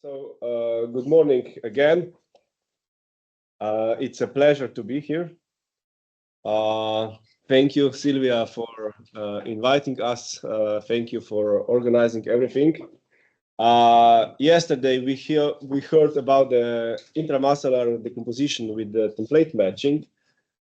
Good morning again. It's a pleasure to be here. Thank you, Sylvia, for inviting us. Thank you for organizing everything. Yesterday, we heard about the intramuscular decomposition with the template matching.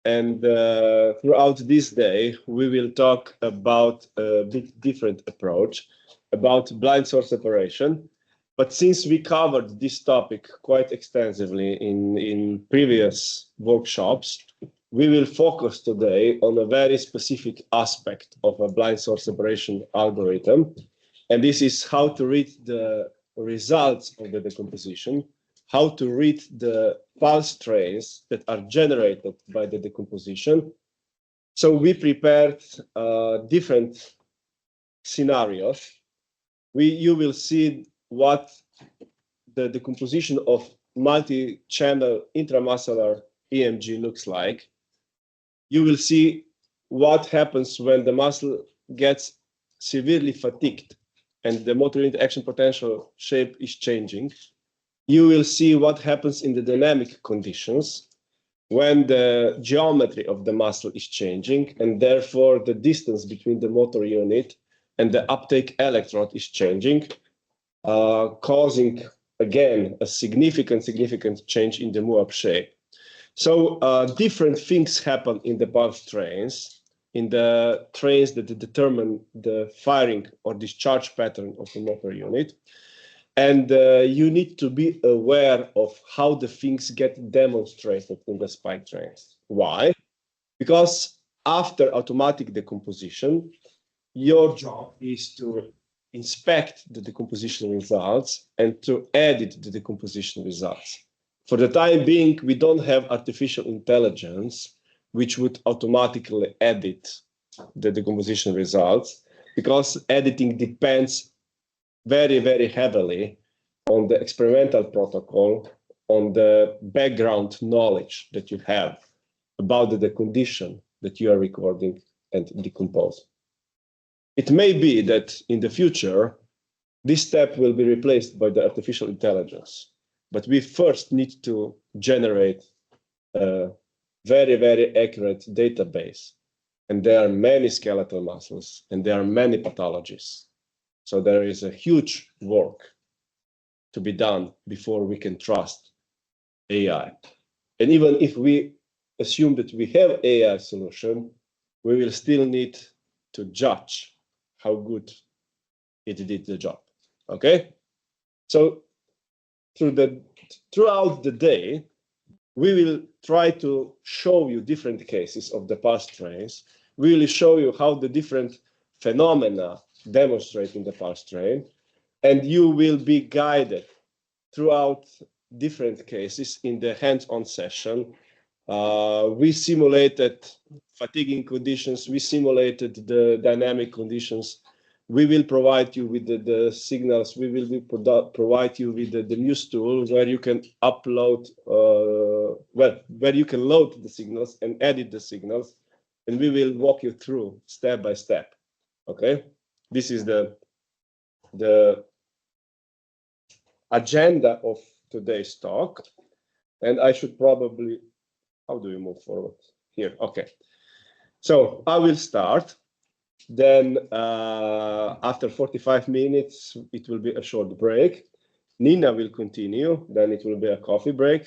And throughout this day, we will talk about a bit different approach, about blind source separation. But since we covered this topic quite extensively in previous workshops, we will focus today on a very specific aspect of a blind source separation algorithm. And this is how to read the results of the decomposition, how to read the pulse trains that are generated by the decomposition. So we prepared different scenarios. You will see what the decomposition of multi-channel intramuscular EMG looks like. You will see what happens when the muscle gets severely fatigued and the motor unit action potential shape is changing. You will see what happens in the dynamic conditions when the geometry of the muscle is changing, and therefore the distance between the motor unit and the uptake electrode is changing, causing, again, a significant change in the MUAP shape. So different things happen in the pulse trains, in the trains that determine the firing or discharge pattern of the motor unit. And you need to be aware of how the things get demonstrated in the spike trains. Why? Because after automatic decomposition, your job is to inspect the decomposition results and to edit the decomposition results. For the time being, we don't have artificial intelligence which would automatically edit the decomposition results, because editing depends very heavily on the experimental protocol, on the background knowledge that you have about the condition that you are recording and decomposing. It may be that in the future, this step will be replaced by the artificial intelligence, but we first need to generate a very accurate database. And there are many skeletal muscles and there are many pathologies. So there is a huge work to be done before we can trust AI. And even if we assume that we have AI solution, we will still need to judge how good it did the job. Okay? So throughout the day, we will try to show you different cases of the pulse trains. We will show you how the different phenomena demonstrate in the pulse train, and you will be guided throughout different cases in the hands-on session. We simulated fatiguing conditions, we simulated the dynamic conditions. We will provide you with the signals. We will provide you with the news tool where you can upload, where you can load the signals and edit the signals, and we will walk you through step by step. Okay, this is the agenda of today's talk, and I should probably, how do you move forward? Here, okay. So I will start. Then after 45 minutes, it will be a short break. Nina will continue, then it will be a coffee break.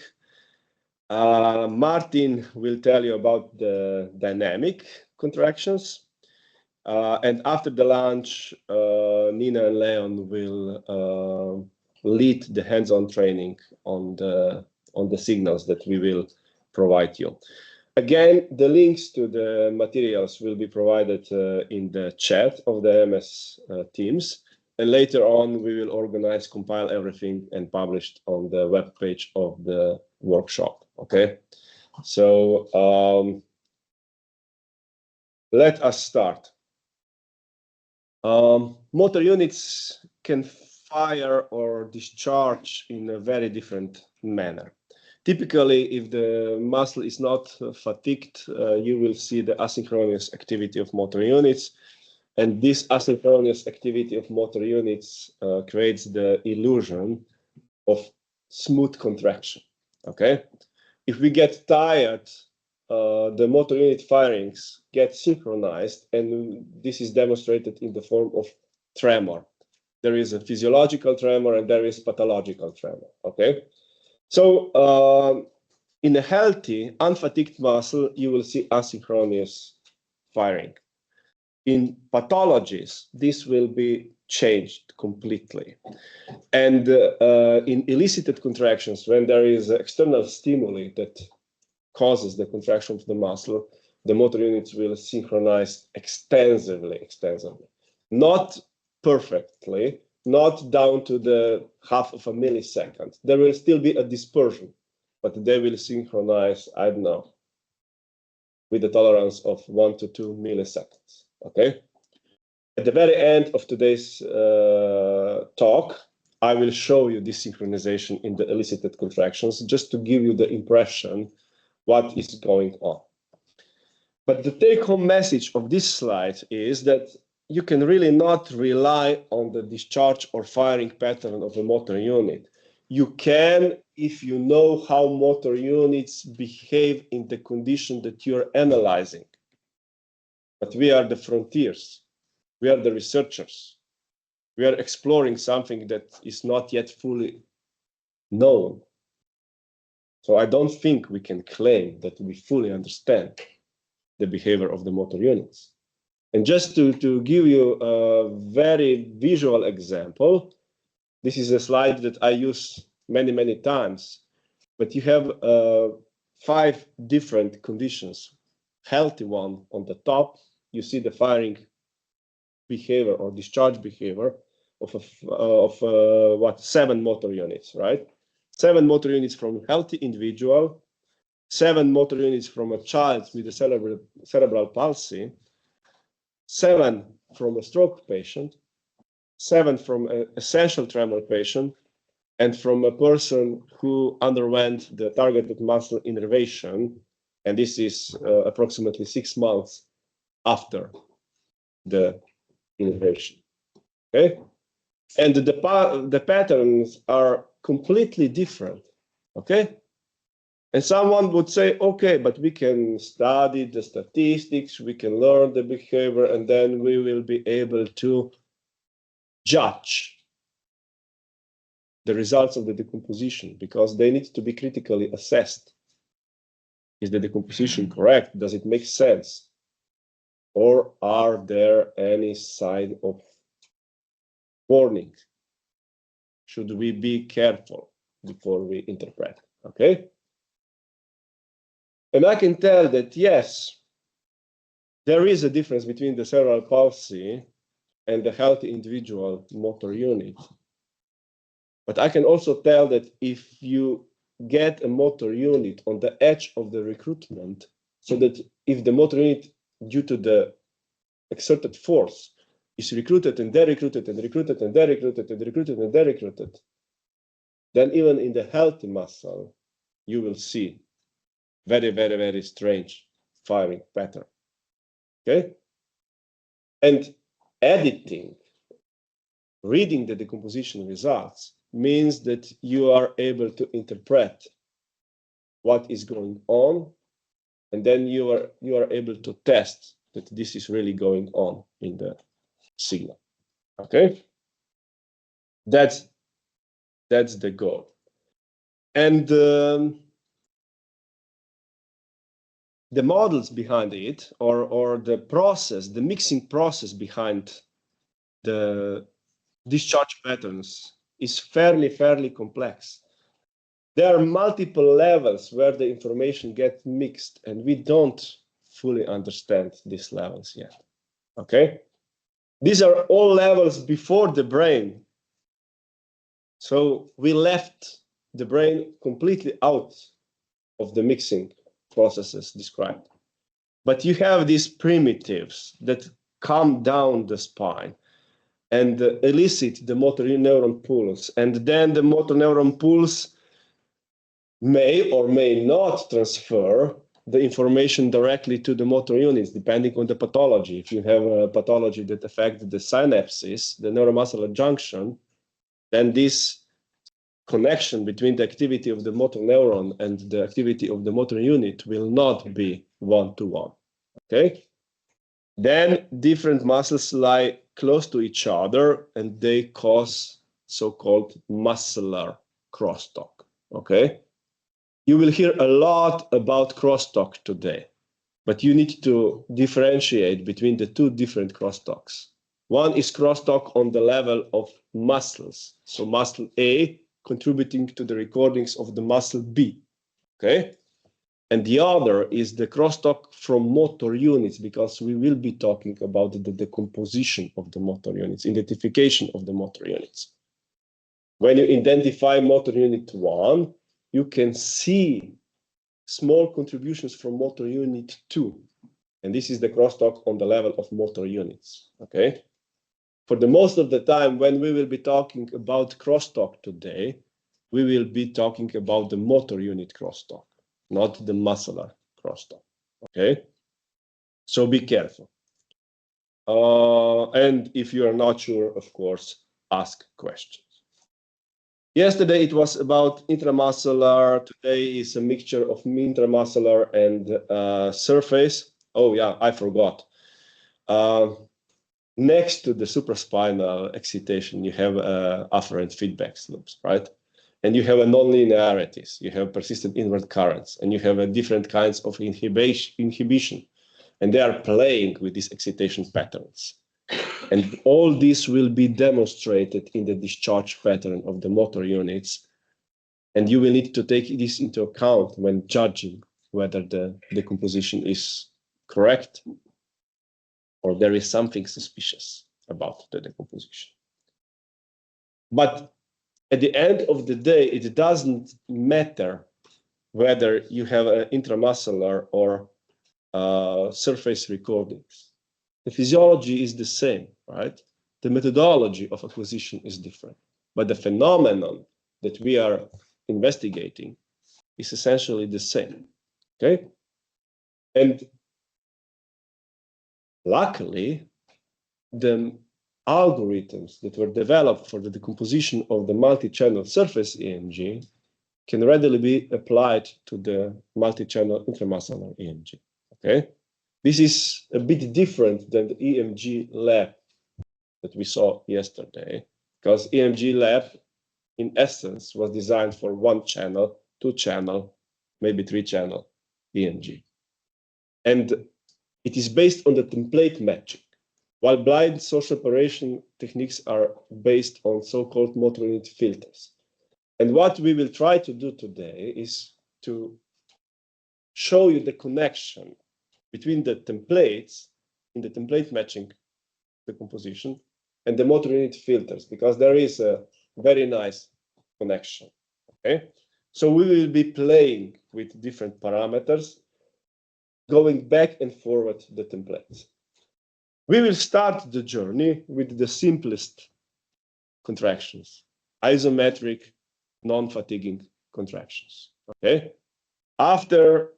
Martin will tell you about the dynamic contractions. And after the lunch, Nina and Leon will lead the hands-on training on the signals that we will provide you. Again, the links to the materials will be provided in the chat of the MS Teams. And later on, we will organize, compile everything and publish on the web page of the workshop. Okay, so let us start. Motor units can fire or discharge in a very different manner. Typically, if the muscle is not fatigued, you will see the asynchronous activity of motor units. And this asynchronous activity of motor units creates the illusion of smooth contraction. Okay, if we get tired, the motor unit firings get synchronized, and this is demonstrated in the form of tremor. There is a physiological tremor and there is pathological tremor. Okay, so in a healthy, unfatigued muscle, you will see asynchronous firing. In pathologies, this will be changed completely. And in elicited contractions, when there is external stimuli that causes the contraction of the muscle, the motor units will synchronize extensively. Not perfectly, not down to the half of a millisecond. There will still be a dispersion, but they will synchronize, I don't know, with a tolerance of 1 to 2 milliseconds. Okay. At the very end of today's talk, I will show you this synchronization in the elicited contractions, just to give you the impression what is going on. But the take-home message of this slide is that you can really not rely on the discharge or firing pattern of a motor unit. You can if you know how motor units behave in the condition that you're analyzing. But we are the frontiers. We are the researchers. We are exploring something that is not yet fully known. So I don't think we can claim that we fully understand the behavior of the motor units. And just to give you a very visual example, this is a slide that I use many, many times, but you have 5 different conditions. Healthy one on the top, you see the firing behavior or discharge behavior of 7 motor units, right? 7 motor units from a healthy individual, 7 motor units from a child with a cerebral palsy, 7 from a stroke patient, 7 from an essential tremor patient, and from a person who underwent the targeted muscle innervation, and this is approximately 6 months after the innervation. Okay, and the patterns are completely different. Okay, and someone would say, okay, but we can study the statistics, we can learn the behavior, and then we will be able to judge the results of the decomposition, because they need to be critically assessed. Is the decomposition correct? Does it make sense? Or are there any sign of warning? Should we be careful before we interpret? Okay. And I can tell that, yes, there is a difference between the cerebral palsy and the healthy individual motor unit. But I can also tell that if you get a motor unit on the edge of the recruitment, so that if the motor unit, due to the exerted force, is recruited and de-recruited and recruited and de-recruited and recruited and de-recruited, then even in the healthy muscle, you will see very, very, very strange firing pattern. Okay? And editing, reading the decomposition results, means that you are able to interpret what is going on, and then you are able to test that this is really going on in the signal. Okay, that's the goal. And the models behind it, or the process, the mixing process behind the discharge patterns, is fairly complex. There are multiple levels where the information gets mixed, and we don't fully understand these levels yet. Okay, these are all levels before the brain. So we left the brain completely out of the mixing processes described. But you have these primitives that come down the spine and elicit the motor neuron pulse. And then the motor neuron pulse may or may not transfer the information directly to the motor units, depending on the pathology. If you have a pathology that affects the synapses, the neuromuscular junction, then this connection between the activity of the motor neuron and the activity of the motor unit will not be one-to-one, okay? Then different muscles lie close to each other and they cause so-called muscular crosstalk, okay? You will hear a lot about crosstalk today, but you need to differentiate between the two different crosstalks. One is crosstalk on the level of muscles, so muscle A contributing to the recordings of the muscle B, okay? And the other is the crosstalk from motor units, because we will be talking about the decomposition of the motor units, identification of the motor units. When you identify motor unit 1, you can see small contributions from motor unit 2. And this is the crosstalk on the level of motor units, okay? For the most of the time, when we will be talking about crosstalk today, we will be talking about the motor unit crosstalk, not the muscular crosstalk, okay? So be careful. And if you are not sure, of course, ask questions. Yesterday it was about intramuscular. Today is a mixture of intramuscular and surface. Oh yeah, I forgot. Next to the supraspinal excitation, you have afferent feedback loops, right? And you have a nonlinearities. You have persistent inward currents, and you have different kinds of inhibition. And they are playing with these excitation patterns. And all this will be demonstrated in the discharge pattern of the motor units. And you will need to take this into account when judging whether the decomposition is correct or there is something suspicious about the decomposition. But at the end of the day, it doesn't matter whether you have an intramuscular or surface recordings. The physiology is the same, right? The methodology of acquisition is different, but the phenomenon that we are investigating is essentially the same, okay? And luckily, the algorithms that were developed for the decomposition of the multi-channel surface EMG can readily be applied to the multi-channel intramuscular EMG, okay? This is a bit different than the EMG lab that we saw yesterday, because EMG lab, in essence, was designed for 1-channel, 2-channel, maybe 3-channel EMG. And it is based on the template matching, while blind source separation techniques are based on so-called motor unit filters. And what we will try to do today is to show you the connection between the templates in the template matching decomposition and the motor unit filters, because there is a very nice connection, okay? So we will be playing with different parameters, going back and forward the templates. We will start the journey with the simplest contractions, isometric, non-fatiguing contractions, okay? After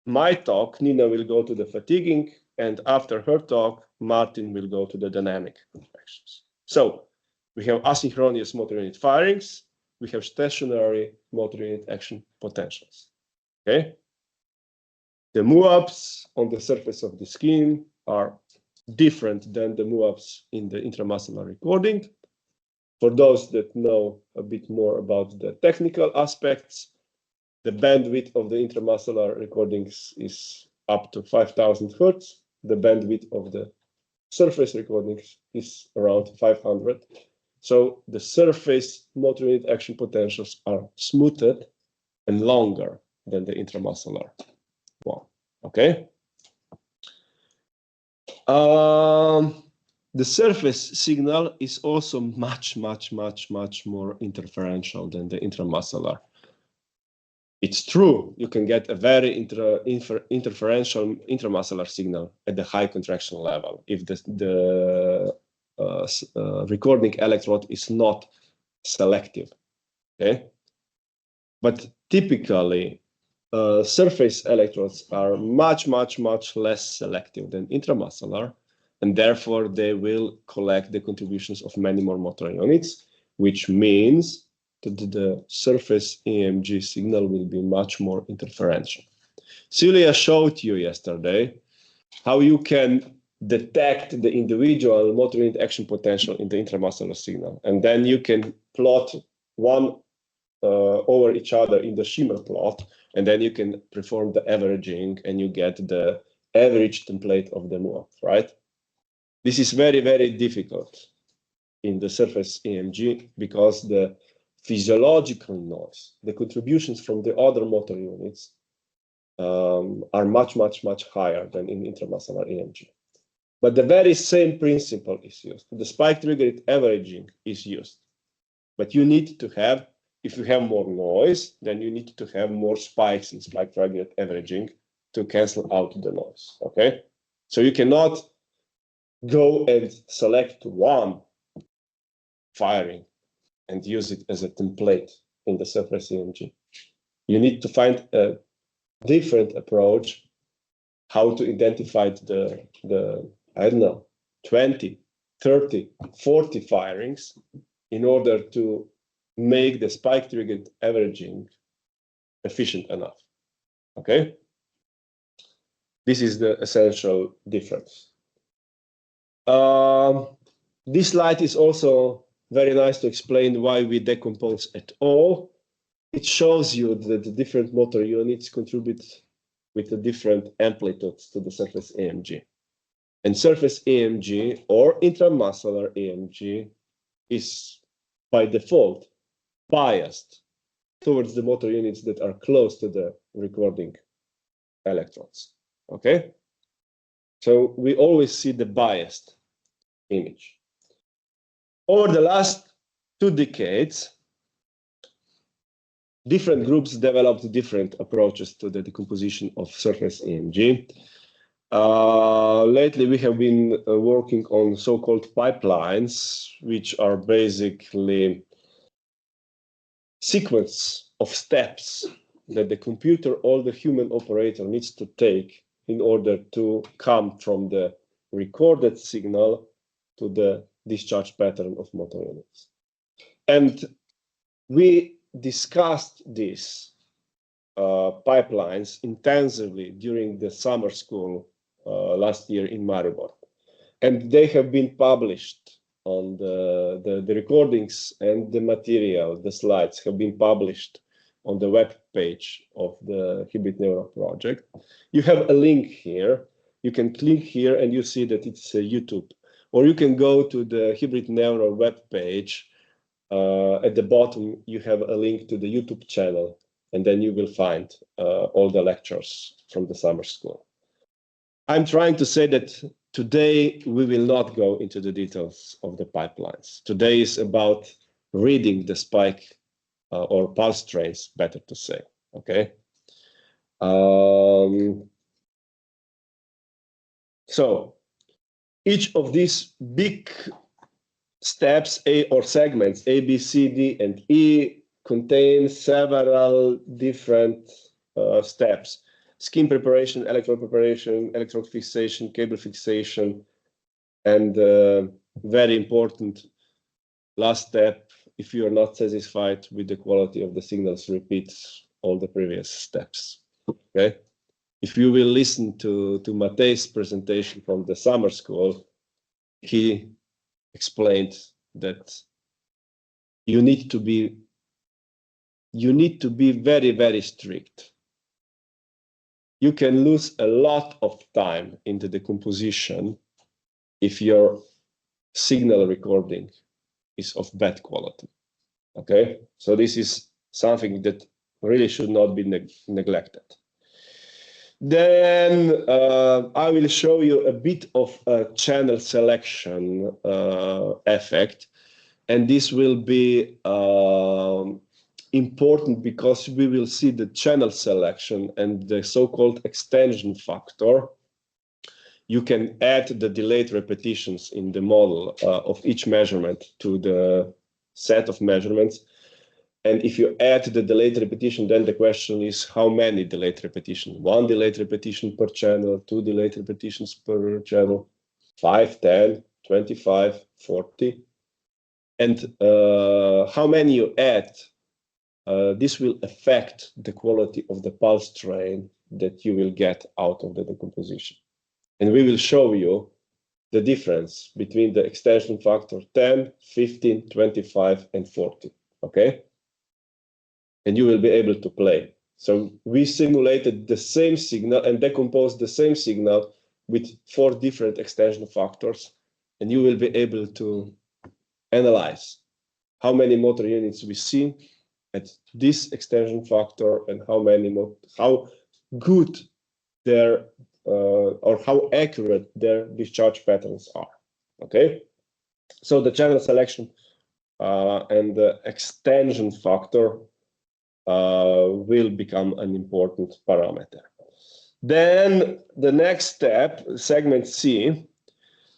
my talk, Nina will go to the fatiguing, and after her talk, Martin will go to the dynamic contractions. So we have asynchronous motor unit firings, we have stationary motor unit action potentials, okay? The MUAPs on the surface of the skin are different than the MUAPs in the intramuscular recording. For those that know a bit more about the technical aspects, the bandwidth of the intramuscular recordings is up to 5,000 Hertz. The bandwidth of the surface recordings is around 500. So the surface motor unit action potentials are smoothed and longer than the intramuscular one, okay? The surface signal is also much more interferential than the intramuscular. It's true, you can get a very interferential intramuscular signal at the high contraction level if the recording electrode is not selective, okay? But typically, surface electrodes are much less selective than intramuscular, and therefore they will collect the contributions of many more motor units, which means the surface EMG signal will be much more interferential. Celia showed you yesterday how you can detect the individual motor unit action potential in the intramuscular signal, and then you can plot one over each other in the shimmer plot, and then you can perform the averaging, and you get the average template of the MUAP, right? This is very, very difficult in the surface EMG because the physiological noise, the contributions from the other motor units are much, much, much higher than in intramuscular EMG. But the very same principle is used. The spike-triggered averaging is used. But you need to have, if you have more noise, then you need to have more spikes in spike-triggered averaging to cancel out the noise, okay? So you cannot go and select one firing and use it as a template in the surface EMG. You need to find a different approach how to identify the I don't know, 20, 30, 40 firings in order to make the spike-triggered averaging efficient enough, okay? This is the essential difference. This slide is also very nice to explain why we decompose at all. It shows you that the different motor units contribute with the different amplitudes to the surface EMG. And surface EMG or intramuscular EMG is by default biased towards the motor units that are close to the recording electrodes, okay? So we always see the biased image. Over the last 2 decades, different groups developed different approaches to the decomposition of surface EMG. Lately, we have been working on so-called pipelines, which are basically sequence of steps that the computer or the human operator needs to take in order to come from the recorded signal to the discharge pattern of motor units. And we discussed these pipelines intensively during the summer school last year in Maribor. And they have been published on the recordings, and the material, the slides have been published on the web page of the HybridNeuro project. You have a link here. You can click here and you see that it's YouTube. Or you can go to the HybridNeuro web page. At the bottom, you have a link to the YouTube channel, and then you will find all the lectures from the summer school. I'm trying to say that today we will not go into the details of the pipelines. Today is about reading the spike or pulse trains, better to say, okay? So each of these big steps, or segments, A, B, C, D, and E, contains several different steps. Skin preparation, electrode preparation, electrode fixation, cable fixation, and very important last step, if you are not satisfied with the quality of the signals, repeat all the previous steps, okay? If you will listen to Matej's presentation from the summer school, he explained that you need to be very, very strict. You can lose a lot of time in the decomposition if your signal recording is of bad quality, okay? So this is something that really should not be neglected. Then I will show you a bit of a channel selection effect, and this will be important because we will see the channel selection and the so-called extension factor. You can add the delayed repetitions in the model of each measurement to the set of measurements. And if you add the delayed repetition, then the question is how many delayed repetitions? 1 delayed repetition per channel, 2 delayed repetitions per channel, 5, 10, 25, 40. And how many you add this will affect the quality of the pulse train that you will get out of the decomposition. And we will show you the difference between the extension factor 10, 15, 25, and 40, okay? And you will be able to play. So we simulated the same signal and decomposed the same signal with 4 different extension factors, and you will be able to analyze how many motor units we see at this extension factor and how good their or how accurate their discharge patterns are. Okay, so the channel selection and the extension factor will become an important parameter. Then the next step, segment C,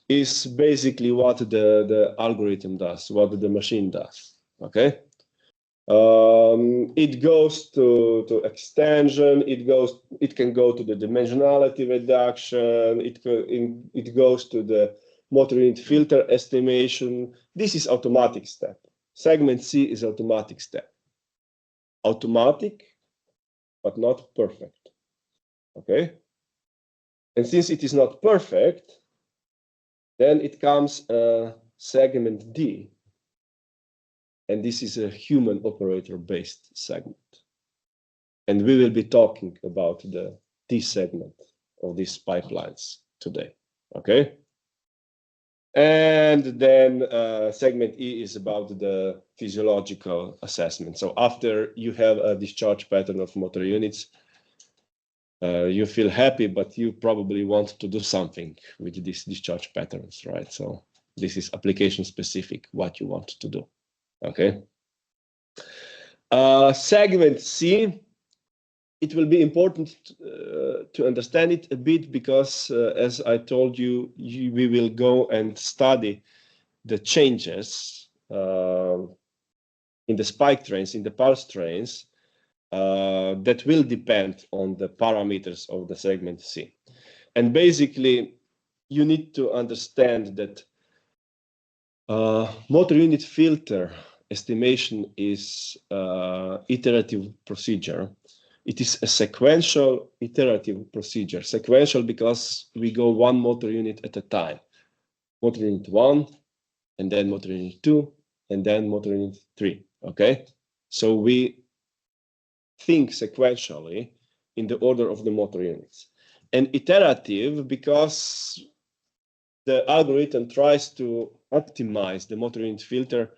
is basically what the algorithm does, what the machine does. Okay, it goes to extension. It can go to the dimensionality reduction. It goes to the motor unit filter estimation. This is automatic step. Segment C is automatic step. Automatic, but not perfect. Okay, and since it is not perfect, then it comes segment D, and this is a human operator-based segment. And we will be talking about the D segment of these pipelines today, okay? And then segment E is about the physiological assessment. So after you have a discharge pattern of motor units, you feel happy, but you probably want to do something with these discharge patterns, right? So this is application specific, what you want to do, okay? Segment C, it will be important to understand it a bit because, as I told you, we will go and study the changes in the spike trains, in the pulse trains, that will depend on the parameters of the segment C. And basically, you need to understand that motor unit filter estimation is iterative procedure. It is a sequential iterative procedure. Sequential because we go one motor unit at a time. Motor unit 1, and then motor unit 2, and then motor unit 3, okay? So we think sequentially in the order of the motor units. And iterative because the algorithm tries to optimize the motor unit filter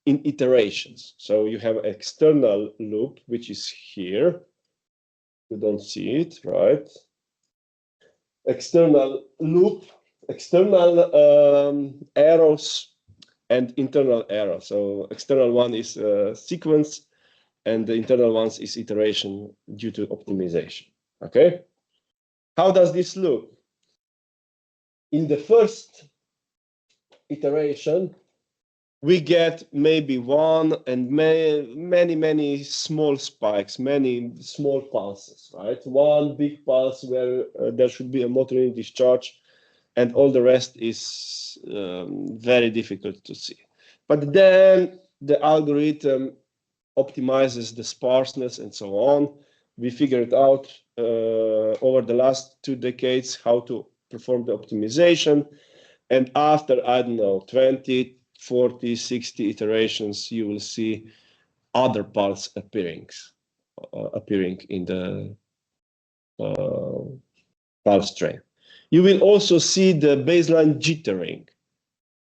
in iterations. So you have external loop, which is here. You don't see it, right? External loop, external arrows, and internal arrow. So external one is sequence, and the internal ones is iteration due to optimization, okay? How does this look? In the first iteration, we get maybe one and many small spikes, many small pulses, right? One big pulse where there should be a motor unit discharge, and all the rest is very difficult to see. But then the algorithm optimizes the sparseness and so on. We figured out over the last 2 decades how to perform the optimization. And after, I don't know, 20, 40, 60 iterations, you will see other pulse appearing in the pulse train. You will also see the baseline jittering,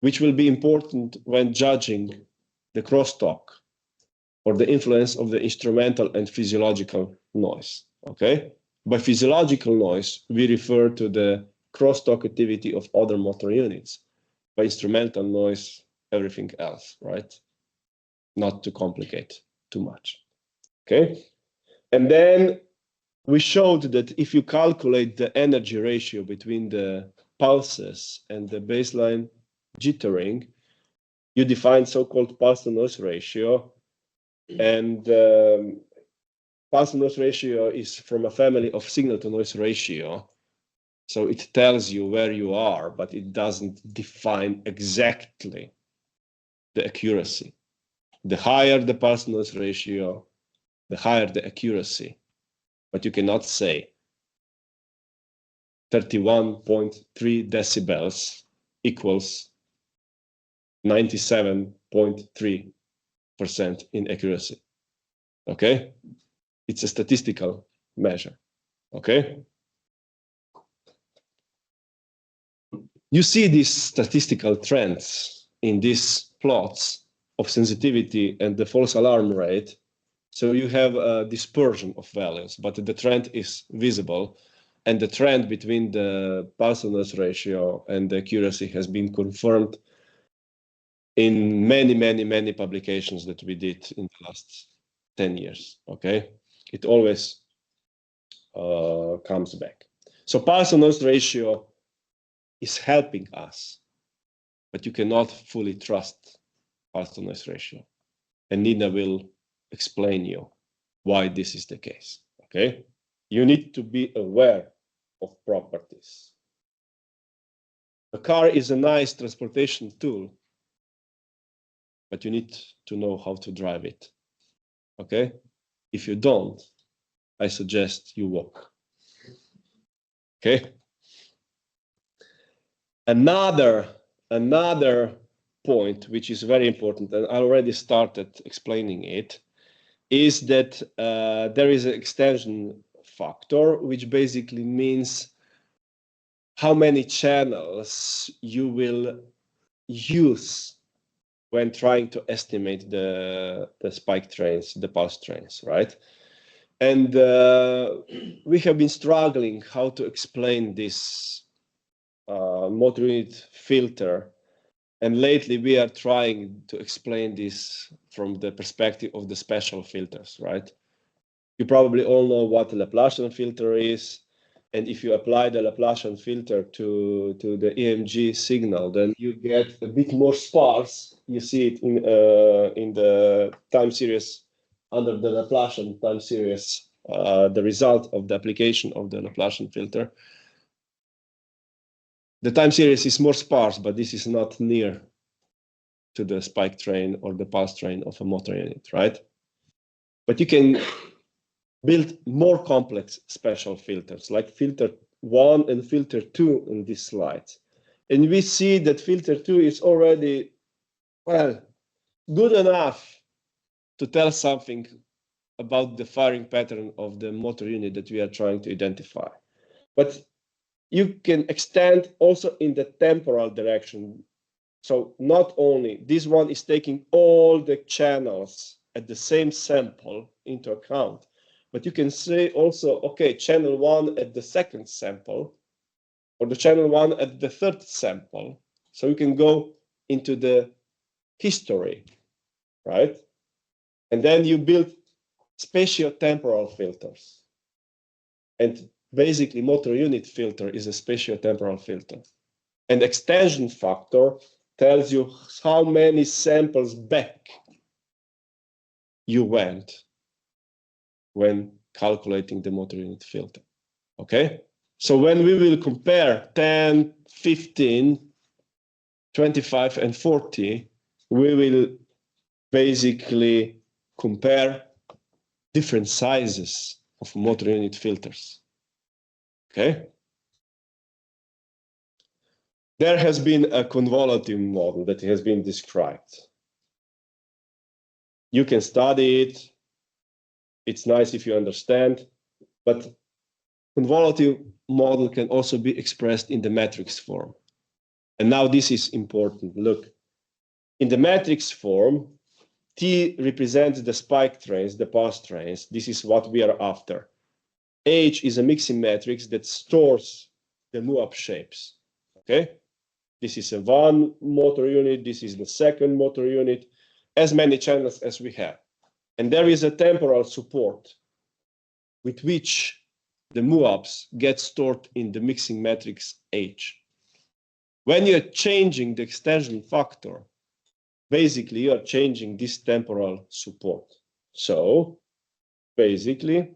which will be important when judging the crosstalk or the influence of the instrumental and physiological noise, okay? By physiological noise, we refer to the crosstalk activity of other motor units. By instrumental noise, everything else, right? Not to complicate too much, okay? And then we showed that if you calculate the energy ratio between the pulses and the baseline jittering, you define so-called pulse-to-noise ratio. And pulse-to-noise ratio is from a family of signal-to-noise ratio. So it tells you where you are, but it doesn't define exactly the accuracy. The higher the pulse-to-noise ratio, the higher the accuracy. But you cannot say 31.3 decibels equals 97.3% in accuracy. Okay? It's a statistical measure. Okay? You see these statistical trends in these plots of sensitivity and the false alarm rate. So you have a dispersion of values, but the trend is visible. And the trend between the pulse to noise ratio and the accuracy has been confirmed in many publications that we did in the last 10 years. Okay? It always comes back. So pulse to noise ratio is helping us, but you cannot fully trust pulse to noise ratio. And Nina will explain you why this is the case. Okay? You need to be aware of properties. A car is a nice transportation tool, but you need to know how to drive it. Okay? If you don't, I suggest you walk. Okay? Another point, which is very important, and I already started explaining it, is that there is an extension factor, which basically means how many channels you will use when trying to estimate the spike trains, the pulse trains, right? And we have been struggling how to explain this motor unit filter. And lately we are trying to explain this from the perspective of the special filters, right? You probably all know what a Laplacian filter is. And if you apply the Laplacian filter to the EMG signal, then you get a bit more sparse. You see it in the time series under the Laplacian time series, the result of the application of the Laplacian filter. The time series is more sparse, but this is not near to the spike train or the pulse train of a motor unit, right? But you can build more complex special filters, like filter 1 and filter 2 in this slide. And we see that filter 2 is already, well, good enough to tell something about the firing pattern of the motor unit that we are trying to identify. But you can extend also in the temporal direction. So not only this one is taking all the channels at the same sample into account, but you can say also, okay, channel 1 at the second sample, or the channel 1 at the third sample. So you can go into the history, right? And then you build spatiotemporal filters. And basically, motor unit filter is a spatiotemporal filter. And extension factor tells you how many samples back you went when calculating the motor unit filter. Okay? So when we will compare 10, 15, 25, and 40, we will basically compare different sizes of motor unit filters. Okay? There has been a convolutive model that has been described. You can study it. It's nice if you understand, but convolutive model can also be expressed in the matrix form. And now this is important. Look, in the matrix form, T represents the spike trains, the pulse trains. This is what we are after. H is a mixing matrix that stores the MUAP shapes. Okay? This is a one motor unit. This is the second motor unit. As many channels as we have. And there is a temporal support with which the MUAPs get stored in the mixing matrix H. When you're changing the extension factor, basically you are changing this temporal support. So basically,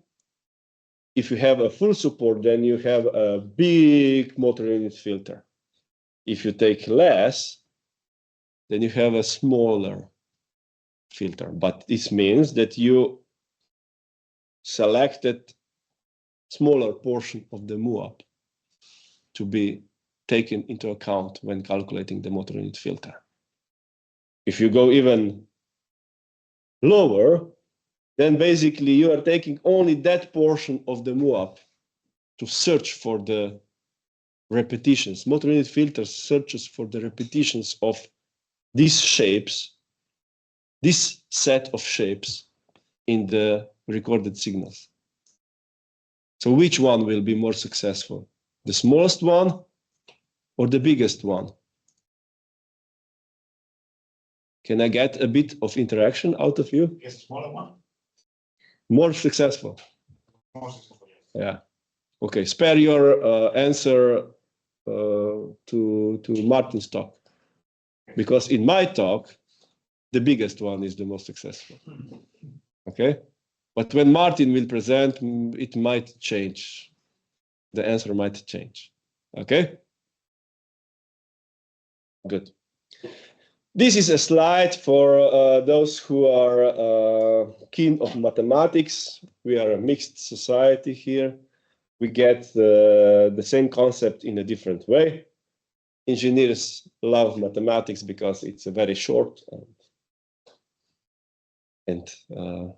if you have a full support, then you have a big motor unit filter. If you take less, then you have a smaller filter. But this means that you selected smaller portion of the MUAP to be taken into account when calculating the motor unit filter. If you go even lower, then basically you are taking only that portion of the MUAP to search for the repetitions. Motor unit filter searches for the repetitions of these shapes, this set of shapes in the recorded signals. So which one will be more successful? The smallest one or the biggest one? Can I get a bit of interaction out of you? Yes, smaller one. More successful. More successful, yes. Yeah. Okay. Spare your answer to Martin's talk, because in my talk, the biggest one is the most successful. Okay. But when Martin will present, it might change. The answer might change. Okay. Good. This is a slide for those who are keen of mathematics. We are a mixed society here. We get the same concept in a different way. Engineers love mathematics because it's a very short and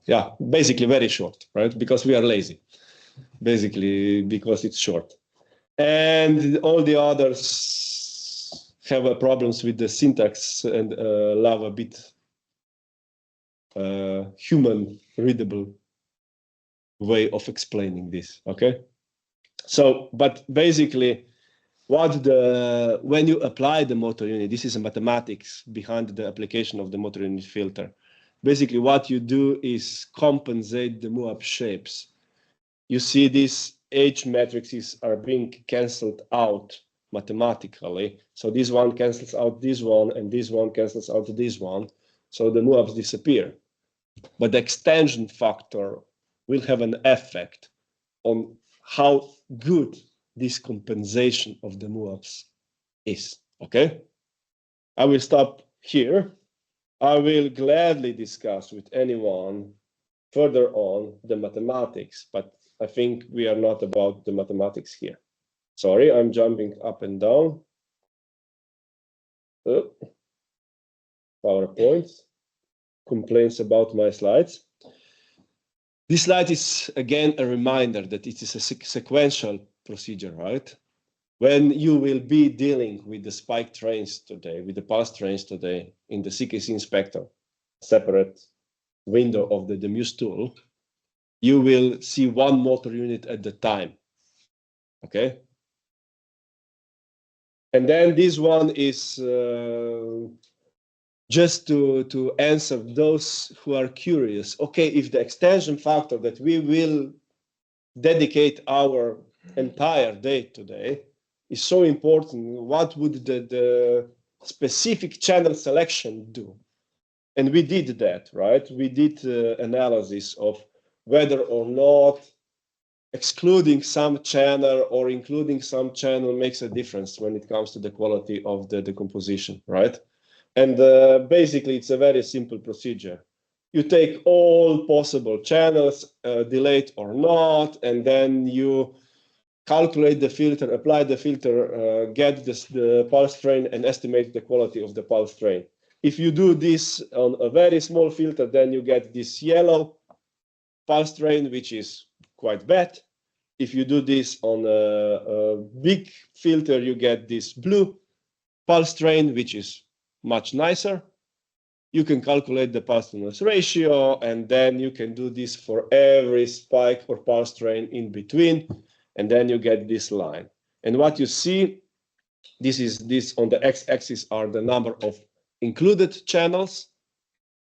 yeah, basically very short, right? Because we are lazy, basically because it's short. And all the others have problems with the syntax and love a bit human readable way of explaining this, okay? So, but basically, when you apply the motor unit, this is a mathematics behind the application of the motor unit filter. Basically, what you do is compensate the MUAP shapes. You see these H matrices are being cancelled out mathematically. So this one cancels out this one, and this one cancels out this one. So the MUAPs disappear. But the extension factor will have an effect on how good this compensation of the MUAPs is. Okay? I will stop here. I will gladly discuss with anyone further on the mathematics, but I think we are not about the mathematics here. Sorry, I'm jumping up and down. PowerPoint complains about my slides. This slide is again a reminder that it is a sequential procedure, right? When you will be dealing with the spike trains today, with the pulse trains today in the CKC inspector, separate window of the Muse tool, you will see one motor unit at the time, okay? And then this one is just to answer those who are curious. Okay, if the extension factor that we will dedicate our entire day today is so important, what would the specific channel selection do? And we did that, right? We did analysis of whether or not excluding some channel or including some channel makes a difference when it comes to the quality of the decomposition, right? And basically, it's a very simple procedure. You take all possible channels, delayed or not, and then you calculate the filter, apply the filter, get the pulse train, and estimate the quality of the pulse train. If you do this on a very small filter, then you get this yellow pulse train, which is quite bad. If you do this on a big filter, you get this blue pulse train, which is much nicer. You can calculate the pulse to noise ratio, and then you can do this for every spike or pulse train in between, and then you get this line. And what you see, this on the x-axis are the number of included channels,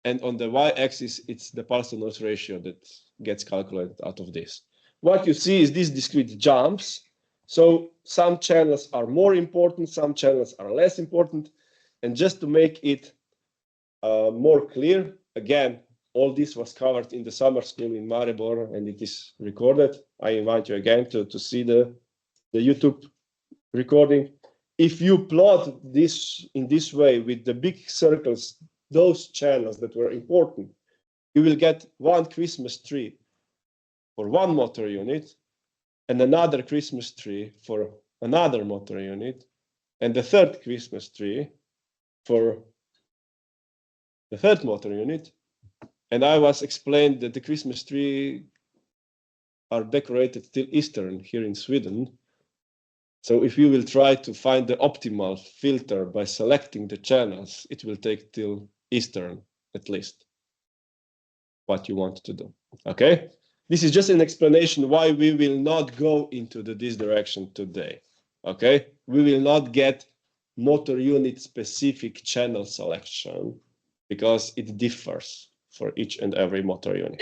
and on the y-axis, it's the pulse to noise ratio that gets calculated out of this. What you see is these discrete jumps. So some channels are more important, some channels are less important. And just to make it more clear, again, all this was covered in the summer school in Maribor, and it is recorded. I invite you again to see the YouTube recording. If you plot this in this way with the big circles, those channels that were important, you will get one Christmas tree for one motor unit, and another Christmas tree for another motor unit, and the third Christmas tree for the third motor unit. And I was explained that the Christmas tree are decorated till Eastern here in Sweden. So if you will try to find the optimal filter by selecting the channels, it will take till Eastern at least what you want to do. Okay, this is just an explanation why we will not go into this direction today. Okay, we will not get motor unit specific channel selection because it differs for each and every motor unit.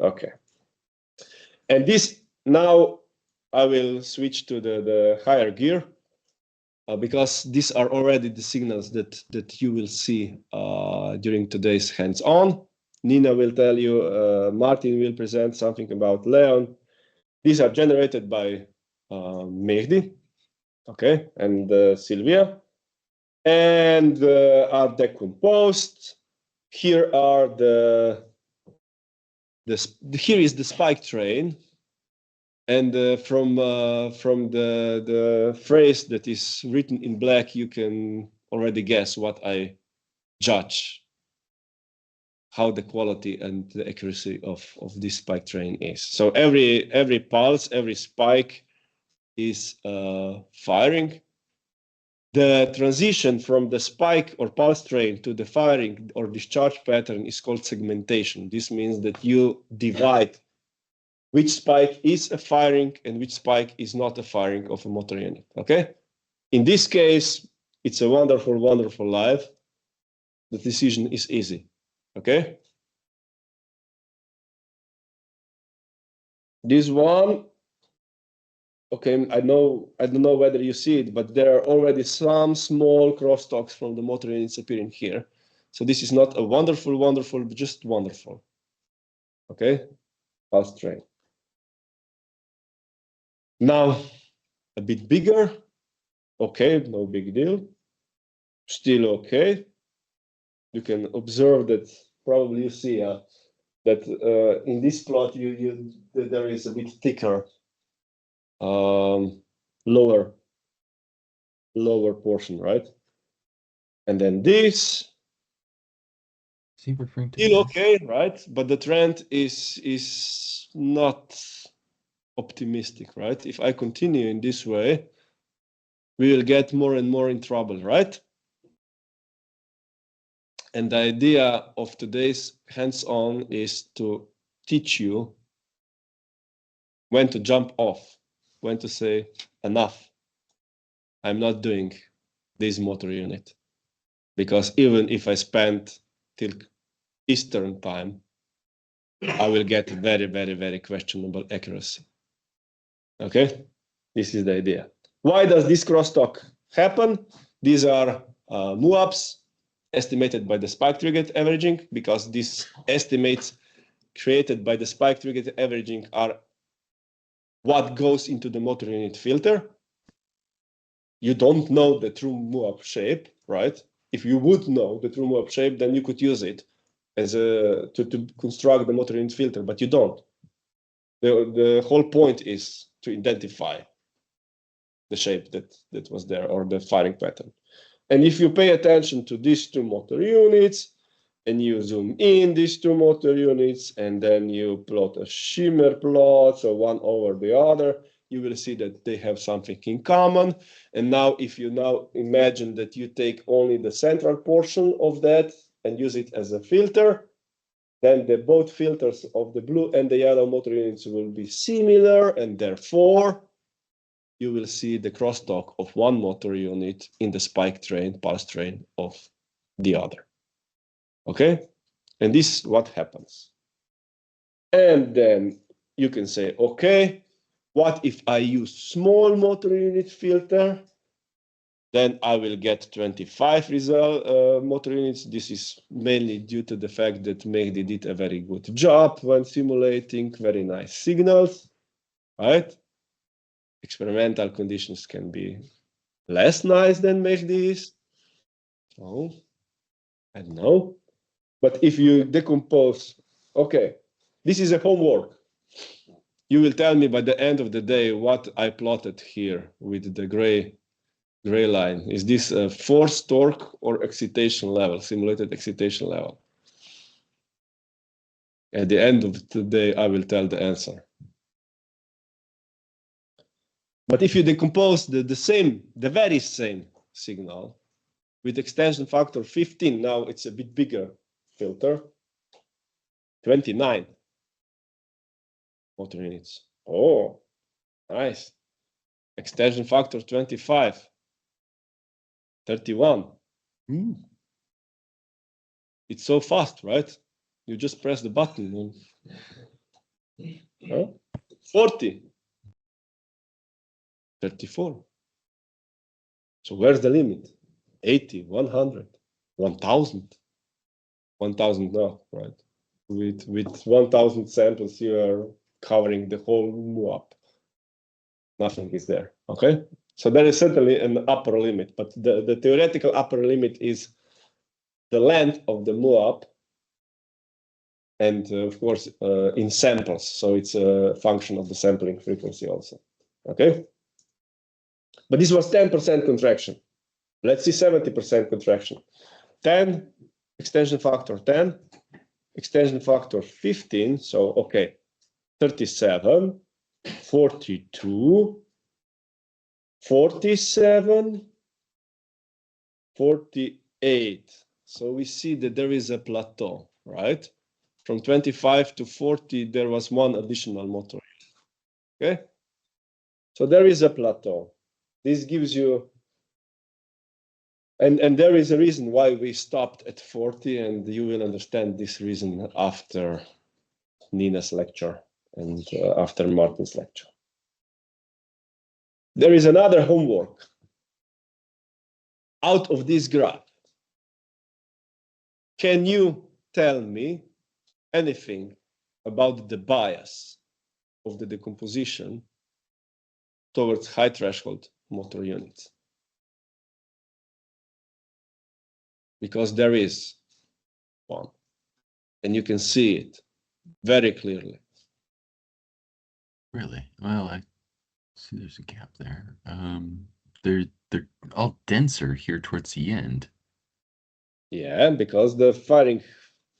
Okay, and this now I will switch to the higher gear because these are already the signals that you will see during today's hands-on. Nina will tell you, Martin will present something about Leon. These are generated by Mehdi, okay, and Sylvia, and are decomposed. Here are here is the spike train, and from the phrase that is written in black, you can already guess what I judge, how the quality and the accuracy of this spike train is. So every pulse, every spike is firing. The transition from the spike or pulse train to the firing or discharge pattern is called segmentation. This means that you divide which spike is a firing and which spike is not a firing of a motor unit, okay? In this case, it's a wonderful, wonderful life. The decision is easy, okay? This one, okay, I don't know whether you see it, but there are already some small crosstalks from the motor units appearing here. So this is not a wonderful, wonderful, but just wonderful, okay? Pulse train. Now, a bit bigger, okay, no big deal. Still okay. You can observe that probably you see that in this plot there is a bit thicker lower portion, right? And then this still okay, right? But the trend is not optimistic, right? If I continue in this way, we will get more and more in trouble, right? And the idea of today's hands-on is to teach you when to jump off, when to say enough. I'm not doing this motor unit, because even if I spend till Eastern time, I will get very, very, very questionable accuracy. Okay, this is the idea. Why does this crosstalk happen? These are MUAPs estimated by the spike triggered averaging, because these estimates created by the spike triggered averaging are what goes into the motor unit filter. You don't know the true MUAP shape, right? If you would know the true MUAP shape, then you could use it as to construct the motor unit filter, but you don't. The whole point is to identify the shape that was there, or the firing pattern. And if you pay attention to these two motor units, and you zoom in these two motor units, and then you plot a shimmer plot, so one over the other, you will see that they have something in common. And now, if you now imagine that you take only the central portion of that and use it as a filter, then both filters of the blue and the yellow motor units will be similar, and therefore you will see the crosstalk of one motor unit in the spike train, pulse train of the other. Okay? And this is what happens. And then you can say, okay, what if I use small motor unit filter? Then I will get 25 motor units. This is mainly due to the fact that Mehdi did a very good job when simulating very nice signals, right? Experimental conditions can be less nice than Mehdi's. So, I don't know. But if you decompose, okay, this is a homework. you will tell me by the end of the day what I plotted here with the gray line. Is this a force, torque, or excitation level, simulated excitation level? At the end of the day, I will tell the answer. But if you decompose the very same signal with extension factor 15, now it's a bit bigger filter, 29 motor units. Oh, nice. Extension factor 25, 31. It's so fast, right? You just press the button. And, 40, 34. So where's the limit? 80, 100, 1000. 1000 now, right? With 1000 samples, you are covering the whole MUAP. Nothing is there, okay? So there is certainly an upper limit, but the theoretical upper limit is the length of the MUAP, and of course, in samples. So it's a function of the sampling frequency also, okay? But this was 10% contraction. Let's see 70% contraction. 10, extension factor 10, extension factor 15, so okay, 37, 42, 47, 48. So we see that there is a plateau, right? From 25 to 40, there was one additional motor. Okay? So there is a plateau. This gives you, and there is a reason why we stopped at 40, and you will understand this reason after Nina's lecture and after Martin's lecture. There is another homework out of this graph. Can you tell me anything about the bias of the decomposition towards high threshold motor units? Because there is one, and you can see it very clearly. Really? Well, I see there's a gap there. They're all denser here towards the end. Yeah, because the firing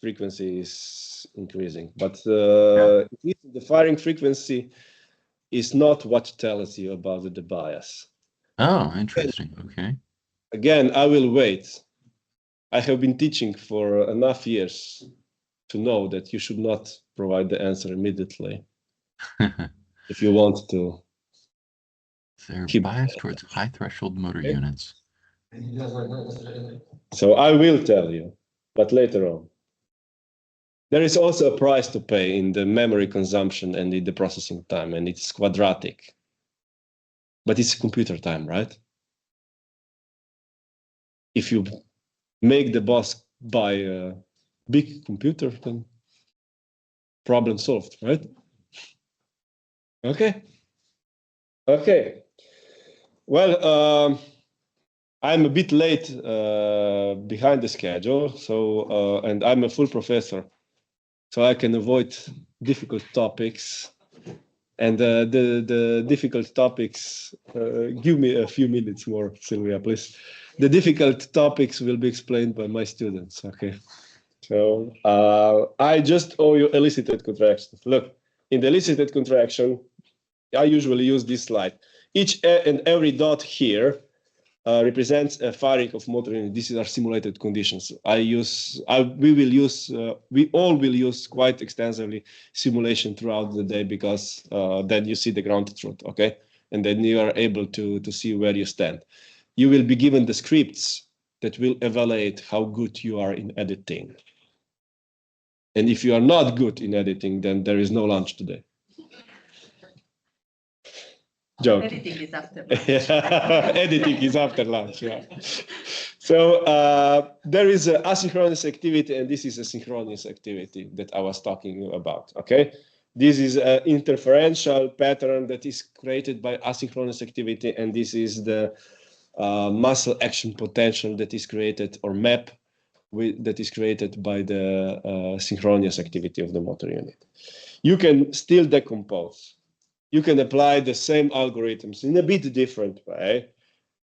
frequency is increasing, but the firing frequency is not what tells you about the bias. Oh, interesting. Okay. Again, I will wait. I have been teaching for enough years to know that you should not provide the answer immediately if you want to. They're biased towards high threshold motor units. So I will tell you, but later on. There is also a price to pay in the memory consumption and in the processing time, and it's quadratic. But it's computer time, right? If you make the boss buy a big computer, then problem solved, right? Okay. Okay. Well, I'm a bit late behind the schedule, so and I'm a full professor, so I can avoid difficult topics. And the difficult topics, give me a few minutes more, Sylvia, please. The difficult topics will be explained by my students, okay? So I just owe you elicited contractions. Look, in the elicited contraction, I usually use this slide. Each and every dot here represents a firing of motor unit. These are simulated conditions. We all will use quite extensively simulation throughout the day, because then you see the ground truth, okay? And then you are able to see where you stand. You will be given the scripts that will evaluate how good you are in editing. And if you are not good in editing, then there is no lunch today. Joke. Editing is after lunch. Editing is after lunch, yeah. So there is an asynchronous activity, and this is a synchronous activity that I was talking about, okay? This is an interferential pattern that is created by asynchronous activity, and this is the muscle action potential that is created, or MAP, that is created by the synchronous activity of the motor unit. You can still decompose you can apply the same algorithms in a bit different way,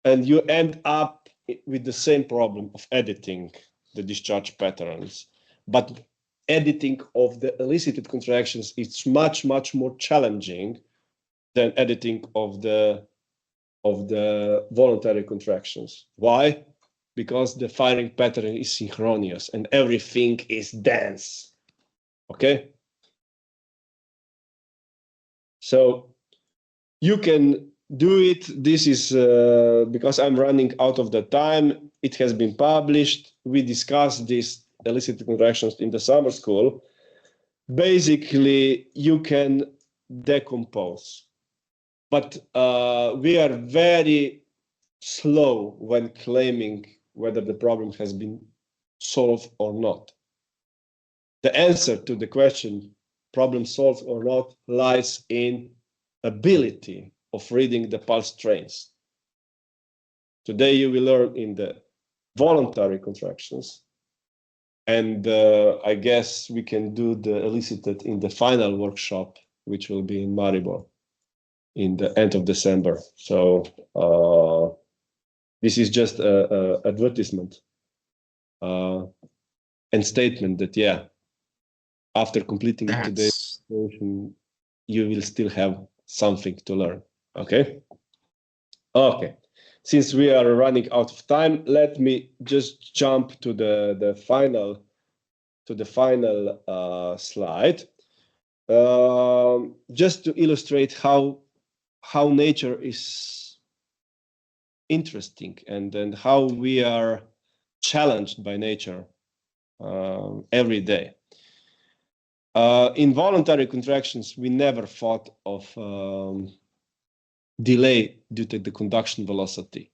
and you end up with the same problem of editing the discharge patterns. But editing of the elicited contractions is much, much more challenging than editing of the voluntary contractions. Why? Because the firing pattern is synchronous and everything is dense. Okay? So you can do it. This is because I'm running out of the time. It has been published. We discussed these elicited contractions in the summer school. Basically, you can decompose. But we are very slow when claiming whether the problem has been solved or not. The answer to the question, problem solved or not, lies in ability of reading the pulse trains. Today you will learn in the voluntary contractions, and I guess we can do the elicited in the final workshop, which will be in Maribor in the end of December. So this is just a advertisement and statement that, yeah, after completing today's session, you will still have something to learn. Okay? Okay. Since we are running out of time, let me just jump to the final slide, just to illustrate how nature is interesting and how we are challenged by nature every day. In voluntary contractions, we never thought of delay due to the conduction velocity.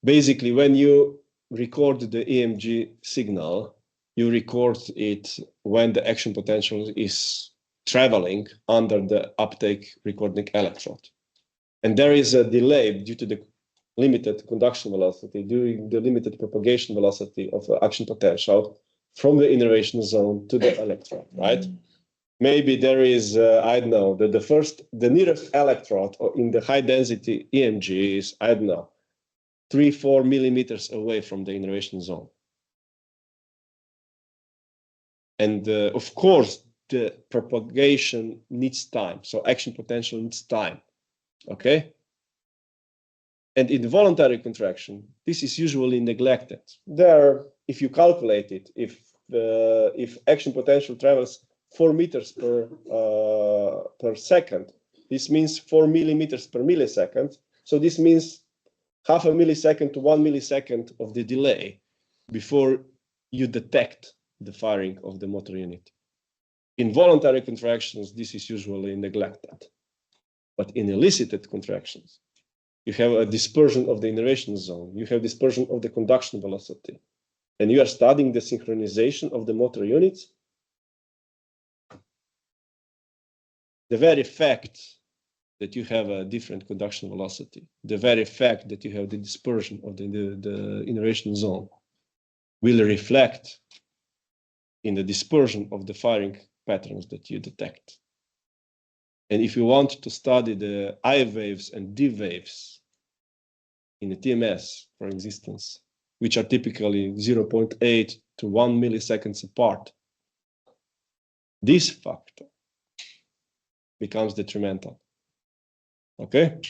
Basically, when you record the EMG signal, you record it when the action potential is traveling under the uptake recording electrode. And there is a delay due to the limited conduction velocity, during the limited propagation velocity of the action potential from the innervation zone to the electrode, right? Maybe there is, I don't know, the nearest electrode in the high density EMG is, I don't know, 3-4 millimeters away from the innervation zone. And of course, the propagation needs time. So action potential needs time, okay? And in the voluntary contraction, this is usually neglected. There, if you calculate it, if action potential travels 4 meters per second, this means 4 millimeters per millisecond. So this means half a millisecond to 1 millisecond of the delay before you detect the firing of the motor unit. In voluntary contractions, this is usually neglected. But in elicited contractions, you have a dispersion of the innervation zone, you have dispersion of the conduction velocity, and you are studying the synchronization of the motor units. The very fact that you have a different conduction velocity, the very fact that you have the dispersion of the innervation zone will reflect in the dispersion of the firing patterns that you detect. And if you want to study the I waves and D waves in the TMS, for instance, which are typically 0.8 to 1 milliseconds apart, this factor becomes detrimental. Okay?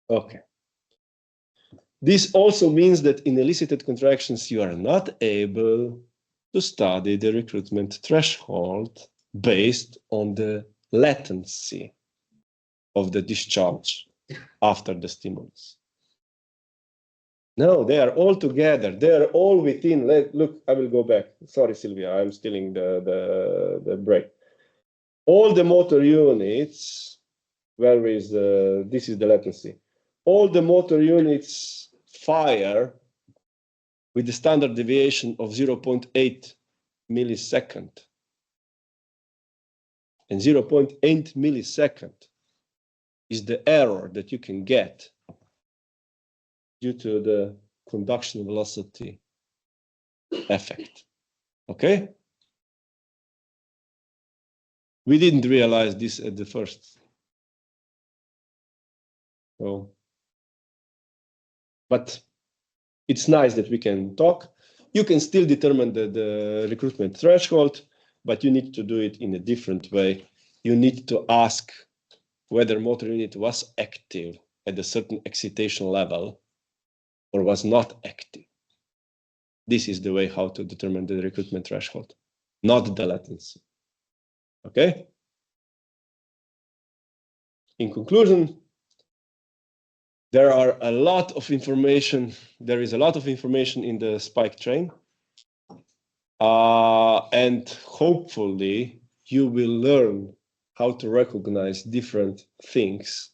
Okay. This also means that in elicited contractions, you are not able to study the recruitment threshold based on the latency of the discharge after the stimulus. No, they are all together. They are all within. Look, I will go back. Sorry, Sylvia, I'm stealing the break. All the motor units, where is this is the latency. All the motor units fire with the standard deviation of 0.8 millisecond. And 0.8 millisecond is the error that you can get due to the conduction velocity effect. Okay? We didn't realize this at the first. So, but it's nice that we can talk. You can still determine the recruitment threshold, but you need to do it in a different way. You need to ask whether motor unit was active at a certain excitation level or was not active. This is the way how to determine the recruitment threshold, not the latency. Okay? In conclusion, there is a lot of information in the spike train. And hopefully you will learn how to recognize different things.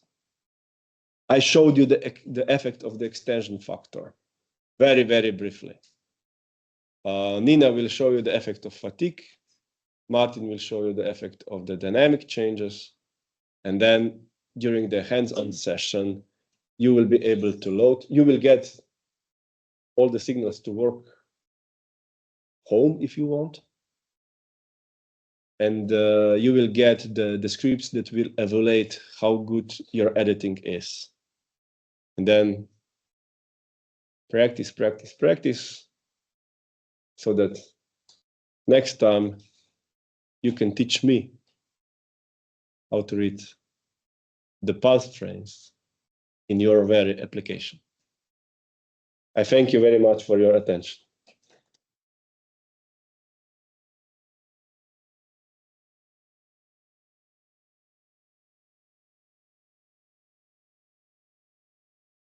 I showed you the effect of the extension factor very, very briefly. Nina will show you the effect of fatigue. Martin will show you the effect of the dynamic changes. And then during the hands-on session, you will be able to load. You will get all the signals to work home if you want. And you will get the scripts that will evaluate how good your editing is. And then practice, practice, practice, so that next time you can teach me how to read the pulse trains in your very application. I thank you very much for your attention.